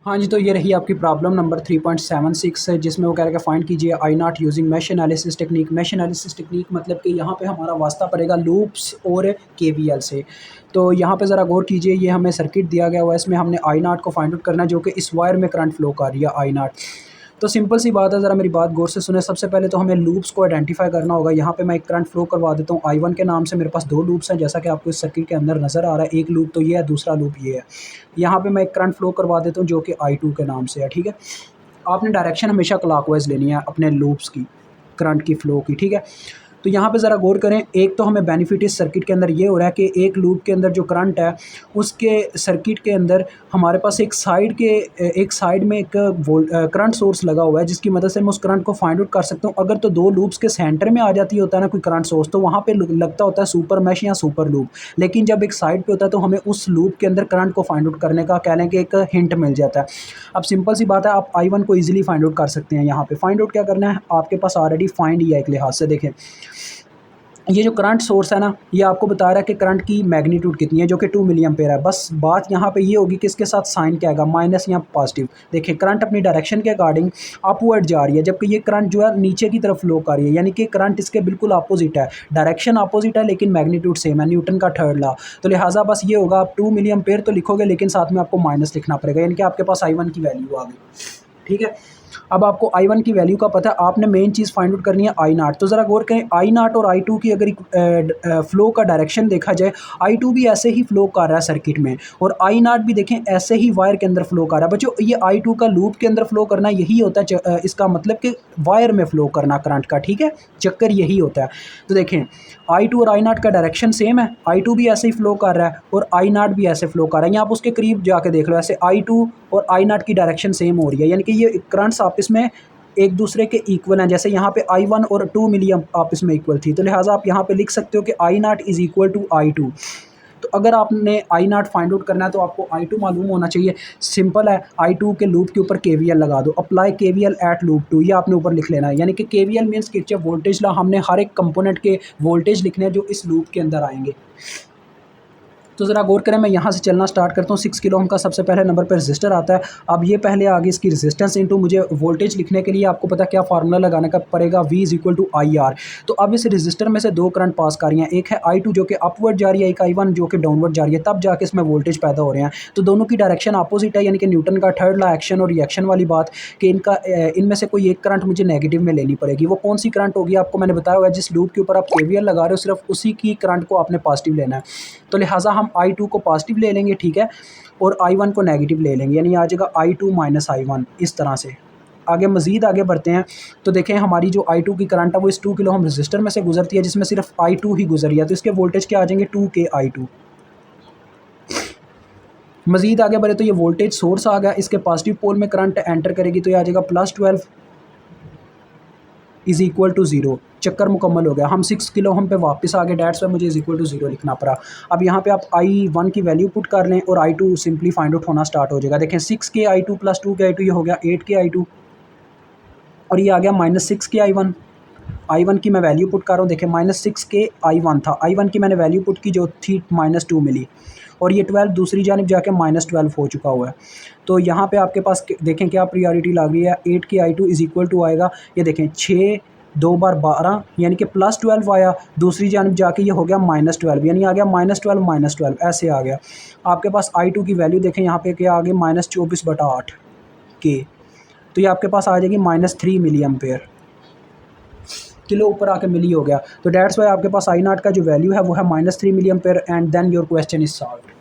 हाँ जी, तो ये रही आपकी प्रॉब्लम नंबर 3.76 है, जिसमें वो कह रहा है कि फाइंड कीजिए I not using mesh analysis technique. Mesh analysis technique मतलब कि यहाँ पे हमारा वास्ता पड़ेगा लूप्स और केवीएल से। तो यहाँ पे ज़रा गौर कीजिए, ये हमें सर्किट दिया गया हुआ है, इसमें हमने आई नॉट को फाइंड आउट करना है, जो कि इस वायर में करंट फ्लो कर रही है आई नॉट। तो सिंपल सी बात है, ज़रा मेरी बात गौर से सुने। सबसे पहले तो हमें लूप्स को आइडेंटिफाई करना होगा। यहाँ पे मैं एक करंट फ्लो करवा देता हूँ I1 के नाम से। मेरे पास 2 लूप्स हैं, जैसा कि आपको इस सर्किट के अंदर नज़र आ रहा है। एक लूप तो ये है, दूसरा लूप ये है। यहाँ पे मैं एक करंट फ्लो करवा देता हूँ, जो कि I2 के नाम से है, ठीक है। आपने डायरेक्शन हमेशा क्लॉकवाइज लेनी है अपने लूप्स की, करंट की फ्लो की, ठीक है। तो यहाँ पे ज़रा गौर करें, एक तो हमें बेनिफिट इस सर्किट के अंदर ये हो रहा है कि एक लूप के अंदर जो करंट है, उसके सर्किट के अंदर हमारे पास एक साइड में एक करंट सोर्स लगा हुआ है, जिसकी मदद से मैं उस करंट को फाइंड आउट कर सकता हूँ। अगर तो 2 लूप्स के सेंटर में आ जाती होता है ना कोई करंट सोर्स, तो वहाँ पे लगता होता है सुपर मैश या सुपर लूप। लेकिन जब एक साइड पे होता है, तो हमें उस लूप के अंदर करंट को फाइंड आउट करने का कह लें कि एक हिंट मिल जाता है। अब सिंपल सी बात है, आप I1 को ईजिली फाइंड आउट कर सकते हैं। यहाँ पे फाइंड आउट क्या करना है, आपके पास ऑलरेडी फाइंड ही है एक लिहाज से। देखें, ये जो करंट सोर्स है ना, ये आपको बता रहा है कि करंट की मैग्नीट्यूड कितनी है, जो कि 2 मिली एम्पेयर है। बस बात यहाँ पे ये होगी कि इसके साथ साइन क्या आएगा, माइनस या पॉजिटिव। देखिए, करंट अपनी डायरेक्शन के अकॉर्डिंग अपवर्ड जा रही है, जबकि ये करंट जो है नीचे की तरफ फ्लो कर रही है, यानी कि करंट इसके बिल्कुल अपोजिट है। डायरेक्शन अपोजिट है, लेकिन मैग्नीट्यूड सेम है, न्यूटन का थर्ड लॉ। तो लिहाजा बस ये होगा, आप 2 मिली एम्पेयर तो लिखोगे, लेकिन साथ में आपको माइनस लिखना पड़ेगा, यानी कि आपके पास I1 की वैल्यू आ गई, ठीक है। अब आपको I1 की वैल्यू का पता है, आपने मेन चीज़ फाइंड आउट करनी है आई नॉट। तो ज़रा गौर करें, आई नॉट और I2 की अगर फ्लो का डायरेक्शन देखा जाए, I2 भी ऐसे ही फ्लो कर रहा है सर्किट में, और आई नॉट भी देखें ऐसे ही वायर के अंदर फ्लो कर रहा है। बच्चों, ये I2 का लूप के अंदर फ्लो करना यही होता है, इसका मतलब कि वायर में फ्लो करना करंट का, ठीक है, चक्कर यही होता है। तो देखें, I2 और आई नॉट का डायरेक्शन सेम है। I2 भी ऐसे ही फ्लो कर रहा है और आई नॉट भी ऐसे फ्लो कर रहा है। यहाँ आप उसके करीब जाके देख लो, ऐसे I2 और आई नॉट की डायरेक्शन सेम हो रही है, यानी कि ये करंट्स आपस में एक दूसरे के इक्वल हैं। जैसे यहाँ पे I1 और 2 मिली आपस में इक्वल थी, तो लिहाजा आप यहाँ पे लिख सकते हो कि I not is equal to I2। तो अगर आपने आई नॉट फाइंड आउट करना है, तो आपको I2 मालूम होना चाहिए। सिंपल है, I2 के लूप के ऊपर KVL लगा दो, अप्लाई KVL एट लूप 2, ये आपने ऊपर लिख लेना है। यानी कि KVL means Kirchhoff voltage law. हमने हर एक कंपोनेंट के वोल्टेज लिखने हैं जो इस लूप के अंदर आएंगे। तो ज़रा गौर करें, मैं यहाँ से चलना स्टार्ट करता हूँ। 6 किलो ओम का सबसे पहले नंबर पर रजिस्टर आता है। अब ये पहले आगे इसकी रेजिस्टेंस इंटू, मुझे वोल्टेज लिखने के लिए आपको पता क्या फार्मूला लगाने का पड़ेगा, V is equal to IR। तो अब इस रजिस्टर में से 2 करंट पास कर रही हैं, एक है I2 जो कि अपवर्ड जा रही है, एक I1 जो कि डाउनवर्ड जा रही है, तब जाके इसमें वोल्टेज पैदा हो रहे हैं। तो दोनों की डायरेक्शन अपोजिट है, यानी कि न्यूटन का थर्ड लॉ, एक्शन और रिएक्शन वाली बात, कि इनमें से कोई एक करंट मुझे नेगेटिव में लेनी पड़ेगी। वो कौन सी करंट होगी, आपको मैंने बताया हुआ है, जिस लूप के ऊपर आप KVL लगा रहे हो, सिर्फ उसी की करंट को आपने पॉजिटिव लेना है। तो लिहाजा हम I2 को पॉजिटिव ले लेंगे, ठीक है, और I1 को नेगेटिव ले लेंगे, यानी आ जाएगा I2 माइनस I1। इस तरह से आगे मज़ीद आगे बढ़ते हैं, तो देखें हमारी जो I2 की करंट है वो इस 2 किलो हम रजिस्टर में से गुजरती है, जिसमें सिर्फ I2 ही गुजरी है। तो इसके वोल्टेज क्या आ जाएंगे, 2K I2। मज़ीद आगे बढ़े तो ये वोल्टेज सोर्स आ गया, इसके पॉजिटिव पोल में करंट एंटर करेगी, तो ये आ जाएगा +12 इज़ इक्वल टू 0। चक्कर मुकम्मल हो गया। हम 6 किलो हम पे वापस आ गए, डैट्स वाई मुझे इज़ इक्वल टू 0 लिखना पड़ा। अब यहाँ पे आप I1 की वैल्यू पुट कर लें और I2 सिंपली फाइंड आउट होना स्टार्ट हो जाएगा। देखें, 6K I2 plus 2K I2, ये हो गया 8K I2, और ये आ गया -6K I1। I1 की मैं वैल्यू पुट कर रहा हूँ, देखें -6K I1 था, I1 की मैंने वैल्यू पुट की जो थी -2 मिली, और ये 12 दूसरी जानिब जाके -12 हो चुका हुआ है। तो यहाँ पे आपके पास देखें क्या प्रायोरिटी लग रही है, 8K I2 is equal to आएगा, ये देखें 6 2 बार 12, यानी कि +12 आया, दूसरी जानिब जाके ये हो गया -12, यानी आ गया -12 ऐसे आ गया। आपके पास I2 की वैल्यू देखें यहाँ पे क्या आ गई, -24/8 के, तो ये आपके पास आ जाएगी -3 मिली एम्पेयर। किलो ऊपर आके मिली हो गया। तो डैट्स वाई आपके पास I0 का जो वैल्यू है वो है -3 milli ampere, and then your question is solve.